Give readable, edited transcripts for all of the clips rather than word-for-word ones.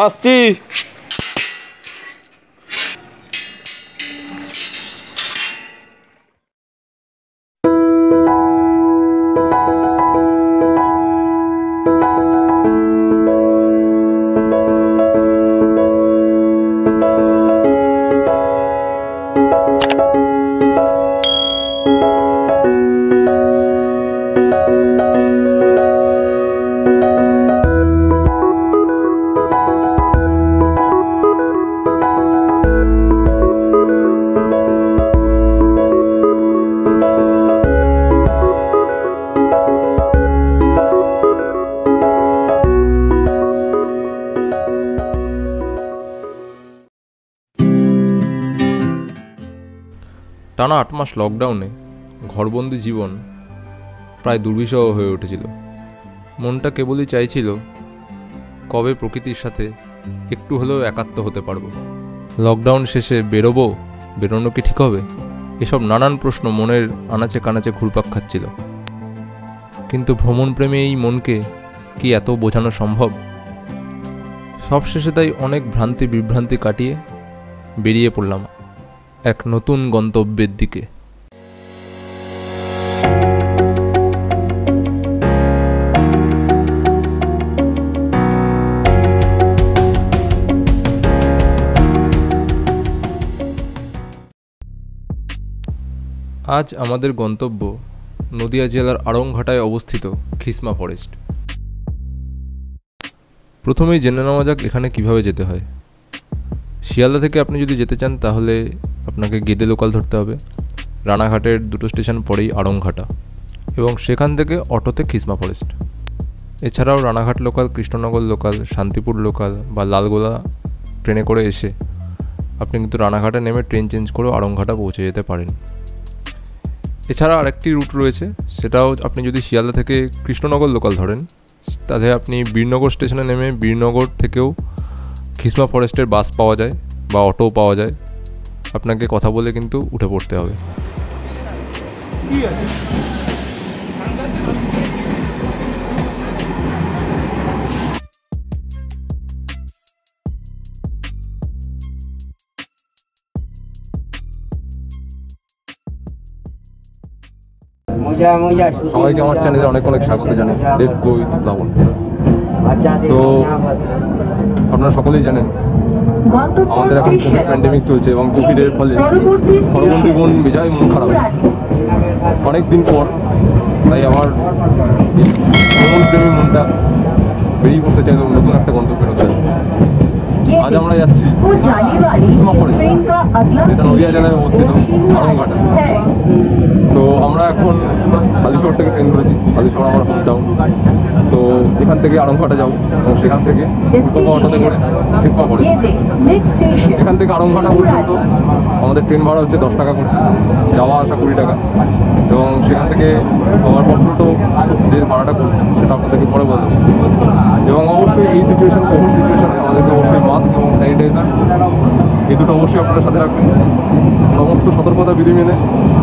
আসছি। টানা 8 মাস লকডাউনে ঘরবন্দি জীবন প্রায় দুর্বিষহ হয়ে উঠেছিল। মনটা কেবলই চাইছিল কবে প্রকৃতির সাথে একটু হলেও একাত্ম হতে পারবো। লকডাউন শেষে বেরোনো কি ঠিক হবে? এসব নানান প্রশ্ন মনের আনাচে কানাচে ঘুরপাক খাচ্ছিল। কিন্তু ভ্রমণপ্রেমী এই মনকে কি এত বোঝানো সম্ভব? সবশেষে তাই অনেক ভ্রান্তি বিভ্রান্তি কাটিয়ে বেরিয়ে পড়লাম এক নতুন গন্তব্যের দিকে। আজ আমাদের গন্তব্য নদিয়া জেলার আড়ংঘাটায় অবস্থিত খিসমা ফরেস্ট। প্রথমেই জেনে নেওয়া যাক এখানে কিভাবে যেতে হয়। শিয়ালদা থেকে আপনি যদি যেতে চান তাহলে আপনাকে গেদে লোকাল ধরতে হবে। রানাঘাটের 2টো স্টেশন পরেই আড়ংঘাটা, এবং সেখান থেকে অটোতে খিসমা ফরেস্ট। এছাড়াও Ranaghat local, Krishnanagar local, Shantipur local বা লালগোলা ট্রেনে করে এসে আপনি কিন্তু রানাঘাটে নেমে ট্রেন চেঞ্জ করেও আড়ংঘাটা পৌঁছে যেতে পারেন। এছাড়া আরেকটি রুট রয়েছে, সেটাও আপনি যদি শিয়ালদা থেকে কৃষ্ণনগর লোকাল ধরেন তাহলে আপনি বীরনগর স্টেশনে নেমে বীরনগর থেকেও খিসমা ফরেস্টের বাস পাওয়া যায় বা অটোও পাওয়া যায়। আপনাকে কথা বলে কিন্তু উঠে পড়তে হবে। সবাইকে আমার চ্যানেলে অনেক অনেক স্বাগত জানাই। Let's go with flower. তো আপনারা সকলেই জানেন আমাদের এখন কোভিড প্যান্ডেমিক চলছে, এবং কোভিডের ফলে ঘরবন্দি মন বেজায় মন খারাপ অনেক দিন পর। তাই আমার ভ্রমণপ্রেমী মনটা বেরিয়ে পড়তে চাইল নতুন একটা গন্তব্যের উদ্দেশ্যে। আজ আমরা যাচ্ছি খিসমা ফরেস্ট, যেটা নদিয়া জেলায় অবস্থিত আড়ংঘাটা। তো আমরা এখন হালিশহর থেকে ট্রেন ধরেছি। হালিশহর আমার হোম টাউন। তো এখান থেকে আড়ংঘাটা যাবো, এবং সেখান থেকে অটোতে করে খিসমা ফরেস্ট। এখান থেকে আড়ংঘাটা পর্যন্ত আমাদের ট্রেন ভাড়া হচ্ছে 10 টাকা করে, যাওয়া আসা 20 টাকা, এবং সেখান থেকে আমার পত্রটো যে ভাড়াটা করবো সেটা আপনাদেরকে পরে বলবো। এবং অবশ্যই এই সিচুয়েশন, কোভিড সিচুয়েশনে আমাদেরকে অবশ্যই মাস্ক এবং স্যানিটাইজার এই দুটো অবশ্যই আপনারা সাথে রাখবেন। সমস্ত সতর্কতা বিধি মেনে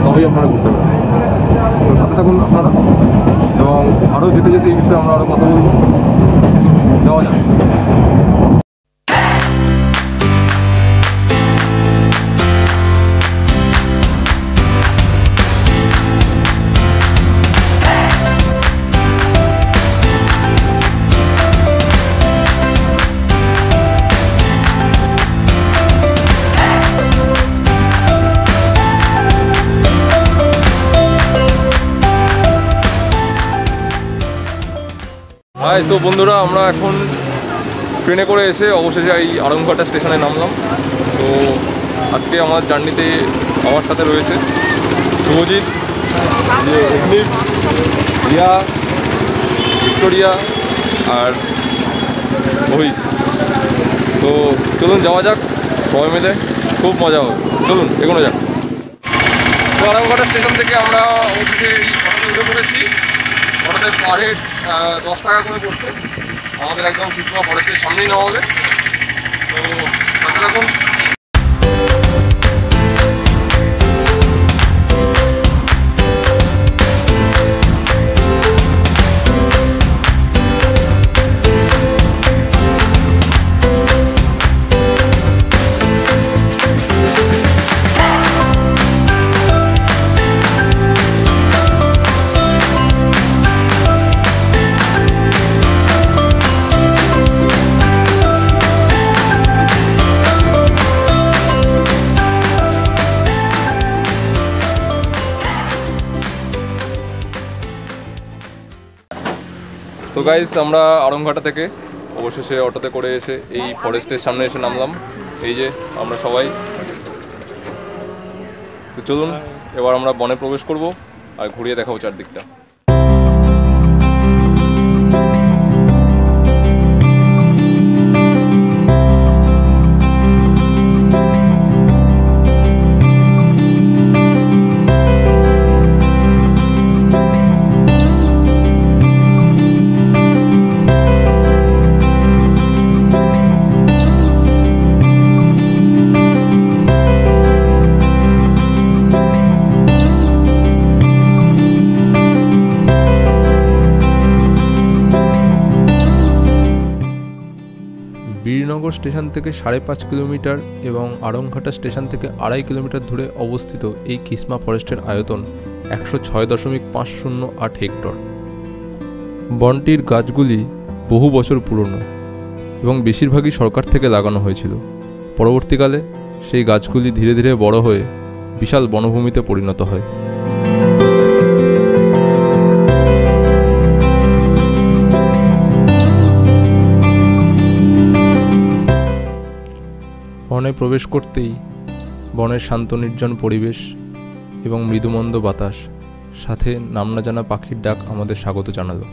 তবেই আপনারা ঘুরতে পারেন। তো সাথে থাকুন আপনারা, এবং আরও যেতে যেতে এই বিষয়ে আমরা আরও কথা বলবো। যাওয়া যাক। তো বন্ধুরা, আমরা এখন ট্রেনে করে এসে অবশেষে এই আড়ংঘাটা স্টেশনে নামলাম। তো আজকে আমার জার্নিতে আমার সাথে রয়েছে শুভজিৎ, অগ্নিব, রিয়া, ভিক্টোরিয়া আর মোহিত। তো চলুন যাওয়া যাক সবাই মিলে, খুব মজা হবে। চলুন এগোনো যাক। তো আড়ংঘাটা স্টেশন থেকে আমরা অবশেষে এই অটোতে উঠে পড়েছি। অটোতে পার হেড 10 টাকা করে পড়ছে। আমাদের একদম খিসমা ফরেস্টের সামনেই নেওয়া হবে। তো সাথে থাকুন। তো গাইস আমরা আড়ংঘাটা থেকে অবশেষে অটোতে করে এসে এই ফরেস্টের সামনে এসে নামলাম। এই যে আমরা সবাই, তো চলুন এবার আমরা বনে প্রবেশ করব আর ঘুরিয়ে দেখাবো চারদিকটা। বীরনগর স্টেশন থেকে 5.5 কিলোমিটার এবং আড়ংঘাটা স্টেশন থেকে 2.5 কিলোমিটার দূরে অবস্থিত এই কিসমা ফরেস্টের আয়তন 106.508 হেক্টর। বনটির গাছগুলি বহু বছর পুরনো এবং বেশিরভাগই সরকার থেকে লাগানো হয়েছিল। পরবর্তীকালে সেই গাছগুলি ধীরে ধীরে বড় হয়ে বিশাল বনভূমিতে পরিণত হয়। বনে প্রবেশ করতেই বনের শান্ত নির্জন পরিবেশ এবং মৃদুমন্দ বাতাস সাথে নাম না জানা পাখির ডাক আমাদের স্বাগত জানালো।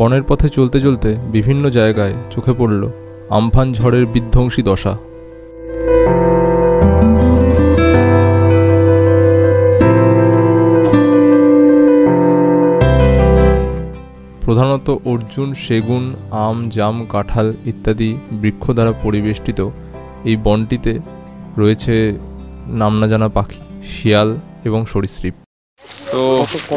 বনের পথে চলতে চলতে বিভিন্ন জায়গায় চোখে পড়ল আমফান ঝড়ের বিধ্বংসী দশা। প্রধানত অর্জুন, সেগুন, আম, জাম, কাঁঠাল ইত্যাদি বৃক্ষ দ্বারা পরিবেষ্টিত এই বনটিতে রয়েছে নাম না জানা পাখি, শিয়াল এবং সরীসৃপ। তো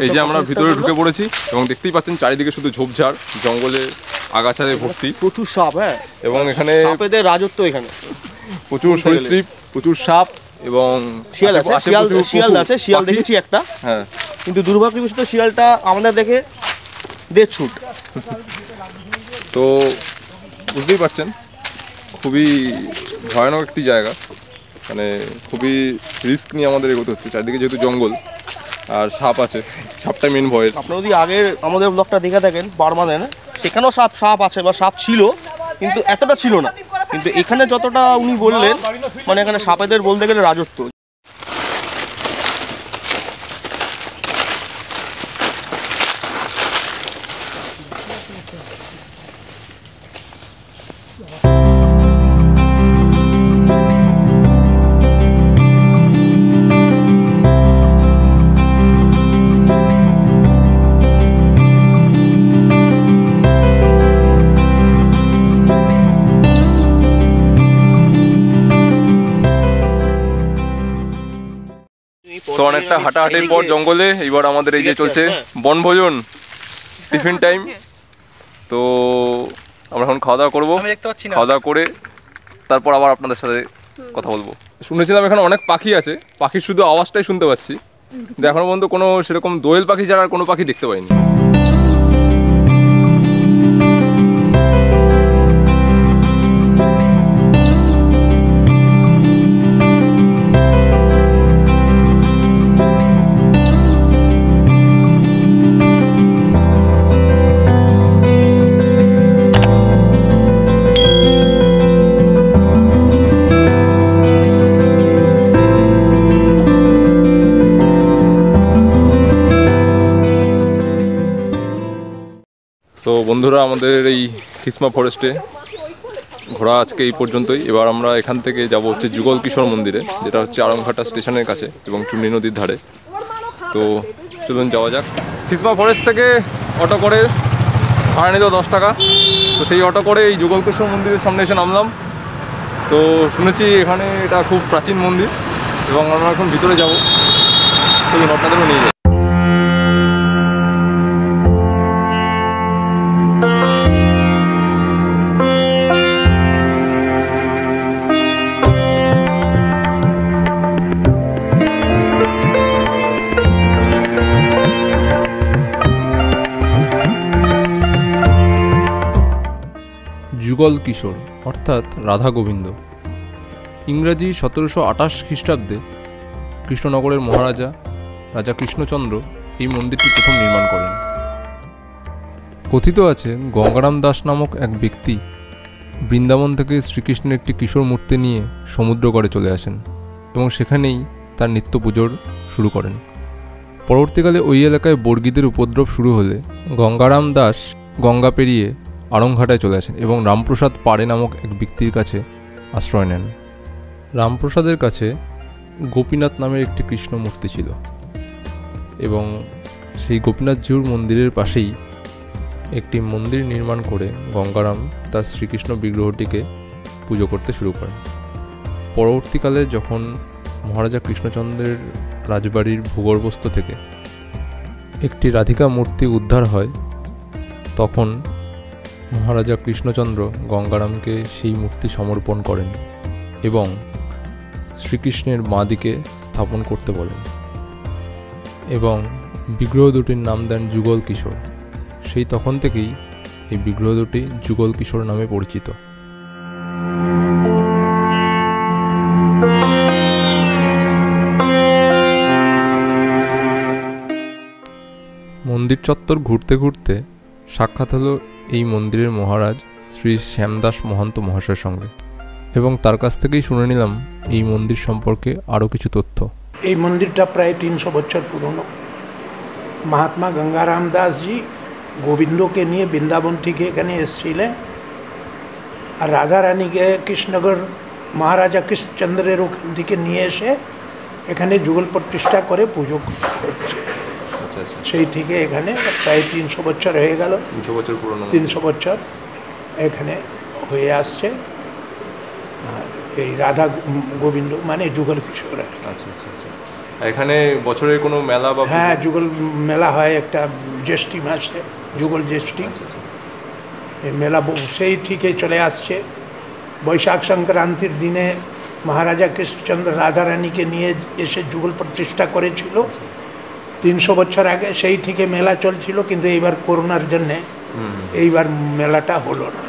এই যে আমরা ভিতরে ঢুকে পড়েছি এবং দেখতেই পাচ্ছেন চারিদিকে শুধু ঝোপঝাড়, জঙ্গলে আগাছায় ভর্তি, প্রচুর সাপ। হ্যাঁ, এবং এখানে সাপেদের রাজত্ব, এখানে প্রচুর সরীসৃপ, প্রচুর সাপ এবং শিয়াল আছে। শিয়াল দেখেছি একটা, হ্যাঁ, কিন্তু দুর্ভাগ্যবশত শিয়ালটা আমাদের দেখে দেড় ছুট। তো বুঝতেই পারছেন খুবই ভয়ানক একটি জায়গা, মানে খুবই রিস্ক নিয়ে আমাদের এগোতে হচ্ছে। চারদিকে যেহেতু জঙ্গল আর সাপ আছে, সাপটা মেন ভয়ের। আপনারা যদি আগের আমাদের ব্লগটা দেখে থাকেন পার্মানেন্ট, সেখানেও সাপ আছে বা সাপ ছিল, কিন্তু এতটা ছিল না। কিন্তু এখানে যতটা উনি বললেন, মানে এখানে সাপেদের বলতে গেলে রাজত্ব। তো অনেকটা হাঁটাহাঁটির পর জঙ্গলে এবার আমাদের এই যে চলছে বনভোজন, টিফিন টাইম। তো আমরা এখন খাওয়া দাওয়া করবো, খাওয়া দাওয়া করে তারপর আবার আপনাদের সাথে কথা বলবো। শুনেছিলাম এখানে অনেক পাখি আছে, পাখির শুধু আওয়াজটাই শুনতে পাচ্ছি, কিন্তু এখনো পর্যন্ত কোনো সেরকম দোয়েল পাখি ছাড়া আর কোনো পাখি দেখতে পাইনি। তো বন্ধুরা, আমাদের এই কিসমা ফরেস্টে ঘোরা আজকে এই পর্যন্তই। এবার আমরা এখান থেকে যাব হচ্ছে যুগল কিশোর মন্দিরে, যেটা হচ্ছে আড়ংঘাটা স্টেশনের কাছে এবং চুন্ডি নদীর ধারে। তো চলুন যাওয়া যাক। কিসমা ফরেস্ট থেকে অটো করে ভাড়া নিল 10 টাকা। তো সেই অটো করে এই যুগল কিশোর মন্দিরের সামনে এসে নামলাম। তো শুনেছি এখানে এটা খুব প্রাচীন মন্দির এবং আমরা এখন ভিতরে যাব। চলুন আপনাদেরও নিয়ে যাই। যুগল কিশোর অর্থাৎ রাধা গোবিন্দ। ইংরাজি 1728 খ্রিস্টাব্দে কৃষ্ণনগরের মহারাজা রাজা কৃষ্ণচন্দ্র এই মন্দিরটি প্রথম নির্মাণ করেন। কথিত আছে গঙ্গারাম দাস নামক এক ব্যক্তি বৃন্দাবন থেকে শ্রীকৃষ্ণের একটি কিশোর মূর্তি নিয়ে সমুদ্রগড়ে চলে আসেন এবং সেখানেই তার নিত্য পুজোর শুরু করেন। পরবর্তীকালে ওই এলাকায় বর্গীদের উপদ্রব শুরু হলে গঙ্গারাম দাস গঙ্গা পেরিয়ে আড়ংঘাটায় চলে আসেন এবং রামপ্রসাদ পাড়ে নামক এক ব্যক্তির কাছে আশ্রয় নেন। রামপ্রসাদের কাছে গোপীনাথ নামের একটি কৃষ্ণ মূর্তি ছিল এবং সেই গোপীনাথজিউর মন্দিরের পাশেই একটি মন্দির নির্মাণ করে গঙ্গারাম তার শ্রীকৃষ্ণ বিগ্রহটিকে পুজো করতে শুরু করেন। পরবর্তীকালে যখন মহারাজা কৃষ্ণচন্দ্রের রাজবাড়ির ভূগর্ভস্থ থেকে একটি রাধিকা মূর্তি উদ্ধার হয়, তখন মহারাজা কৃষ্ণচন্দ্র গঙ্গারামকে সেই মূর্তি সমর্পণ করেন এবং শ্রীকৃষ্ণের বাঁ দিকে স্থাপন করতে বলেন এবং বিগ্রহ দুটির নাম দেন যুগল কিশোর। সেই তখন থেকেই এই বিগ্রহ দুটি যুগল কিশোর নামে পরিচিত। মন্দির চত্বর ঘুরতে ঘুরতে সাক্ষাৎ হলো এই মন্দিরের মহারাজ শ্রী শ্যামদাস মহন্ত মহাশয়ের সঙ্গে এবং তার কাছ থেকেই শুনে নিলাম এই মন্দির সম্পর্কে আরও কিছু তথ্য। এই মন্দিরটা প্রায় 300 বছর পুরনো। মহাত্মা গঙ্গারাম দাস জি গোবিন্দকে নিয়ে বৃন্দাবন থেকে এখানে এসেছিলেন, আর রাধা রানীকে কৃষ্ণনগর মহারাজা কৃষ্ণচন্দ্রের ওখান থেকে নিয়ে এসে এখানে যুগল প্রতিষ্ঠা করে পুজো করছে। সেই থেকে এখানে প্রায় 300 বছর হয়ে গেল। 300 বছর পুরনো, 300 বছর এখানে হয়ে আসছে। আর এই রাধা গোবিন্দ মানে যুগল কিশোর। আচ্ছা আচ্ছা আচ্ছা। এখানে বছরের কোনো মেলা বা? হ্যাঁ, যুগল মেলা হয় একটা জ্যৈষ্ঠী মাসে, যুগল জ্যৈষ্ঠী। এই মেলা সেই থেকে চলে আসছে। বৈশাখ সংক্রান্তির দিনে মহারাজা কৃষ্ণচন্দ্র রাধা রানীকে নিয়ে এসে যুগল প্রতিষ্ঠা করেছিল 300 বছর আগে। সেই থেকে মেলা চলছিল, কিন্তু এইবার করোনার জন্যে এইবার মেলাটা হলো না।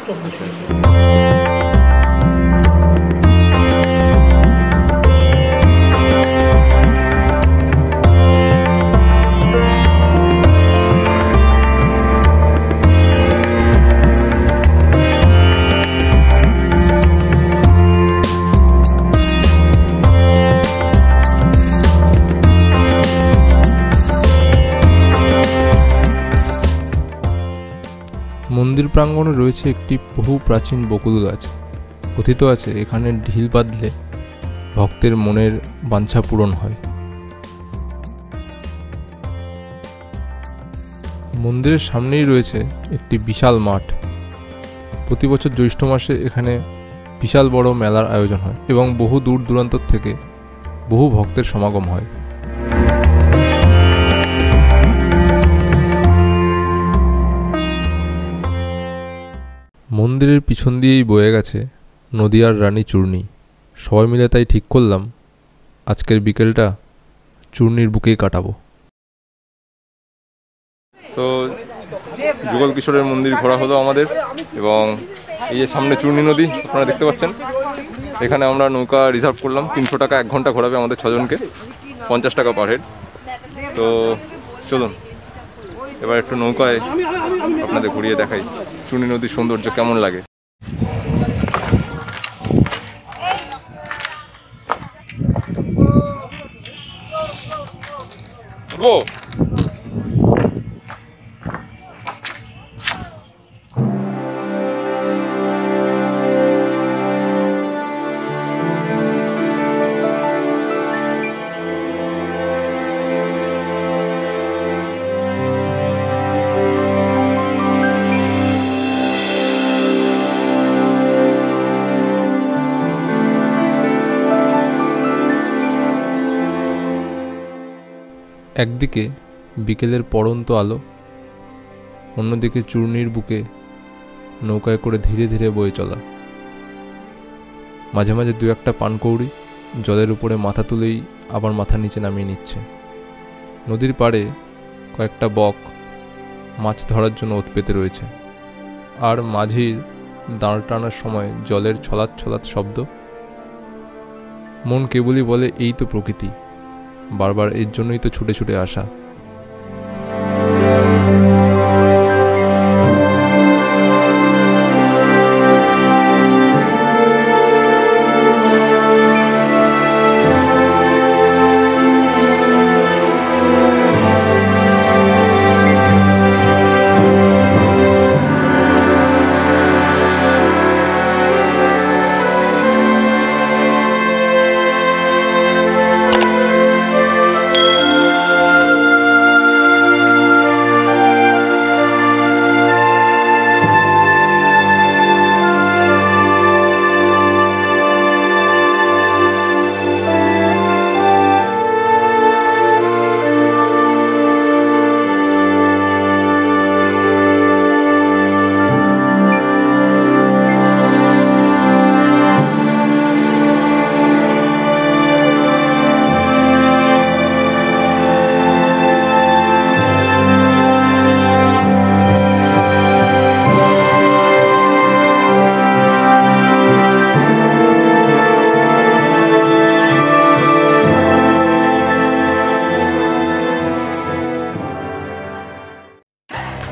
মন্দির প্রাঙ্গণে রয়েছে একটি বহু প্রাচীন বকুল গাছ। কথিত আছে এখানে ঢিল বাঁধলে ভক্তের মনের বাঞ্ছা পূরণ হয়। মন্দিরের সামনেই রয়েছে একটি বিশাল মাঠ। প্রতি বছর জ্যৈষ্ঠ মাসে এখানে বিশাল বড় মেলার আয়োজন হয় এবং বহু দূর দূরান্ত থেকে বহু ভক্তের সমাগম হয়। মন্দিরের পিছন দিয়েই বয়ে গেছে নদিয়ার রানী চূর্ণী। সবাই মিলে তাই ঠিক করলাম আজকের বিকেলটা চূর্ণীর বুকেই কাটাবো। তো যুগল কিশোরের মন্দির ঘোরা হলো আমাদের এবং এই যে সামনে চূর্ণী নদী আপনারা দেখতে পাচ্ছেন। এখানে আমরা নৌকা রিজার্ভ করলাম, 300 টাকা 1 ঘন্টা ঘোরাবে আমাদের 6 জনকে, 50 টাকা পার হেড। তো চলুন এবার একটু নৌকায় আপনাদের ঘুরিয়ে দেখাই চূর্ণী নদীর সৌন্দর্য কেমন লাগে। একদিকে বিকেলের পড়ন্ত আলো, অন্যদিকে চূর্ণীর বুকে নৌকায় করে ধীরে ধীরে বয়ে চলা। মাঝে মাঝে 2-1টা পানকৌড়ি জলের উপরে মাথা তুলেই আবার মাথা নিচে নামিয়ে নিচ্ছে। নদীর পাড়ে কয়েকটা বক মাছ ধরার জন্য ওত পেতে রয়েছে, আর মাঝির দাঁড় টানার সময় জলের ছলাৎ ছলাৎ শব্দ। মন কেবলই বলে এই তো প্রকৃতি, বারবার এর জন্যই তো ছুটে ছুটে আসা।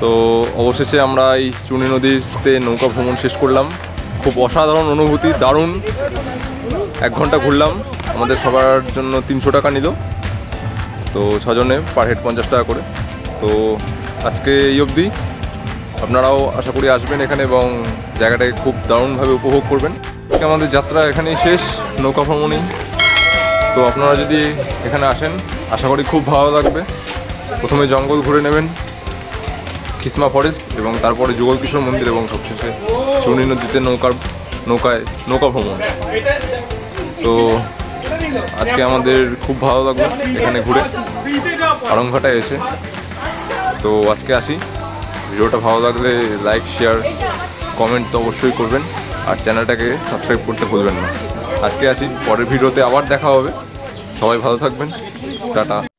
তো অবশেষে আমরা এই চুনি নদীতে নৌকা ভ্রমণ শেষ করলাম। খুব অসাধারণ অনুভূতি, দারুণ। 1 ঘন্টা ঘুরলাম, আমাদের সবার জন্য 300 টাকা নিল, তো 6 জনে পার হেড 50 টাকা করে। তো আজকে এই অবধি, আপনারাও আশা করি আসবেন এখানে এবং জায়গাটাকে খুব দারুণভাবে উপভোগ করবেন। আমাদের যাত্রা এখানেই শেষ, নৌকা ভ্রমণেই। তো আপনারা যদি এখানে আসেন আশা করি খুব ভালো লাগবে। প্রথমে জঙ্গল ঘুরে নেবেন, খিসমা ফরেস্ট, এবং তারপরে যুগল কিশোর মন্দির, এবং সবশেষে চুনি নদীতে নৌকা ভ্রমণ। তো আজকে আমাদের খুব ভালো লাগলো এখানে ঘুরে, আড়ংঘাটায় এসে। তো আজকে আসি। ভিডিওটা ভালো লাগলে লাইক, শেয়ার, কমেন্ট তো অবশ্যই করবেন, আর চ্যানেলটাকে সাবস্ক্রাইব করতে ভুলবেন না। আজকে আসি, পরের ভিডিওতে আবার দেখা হবে। সবাই ভালো থাকবেন, টাটা।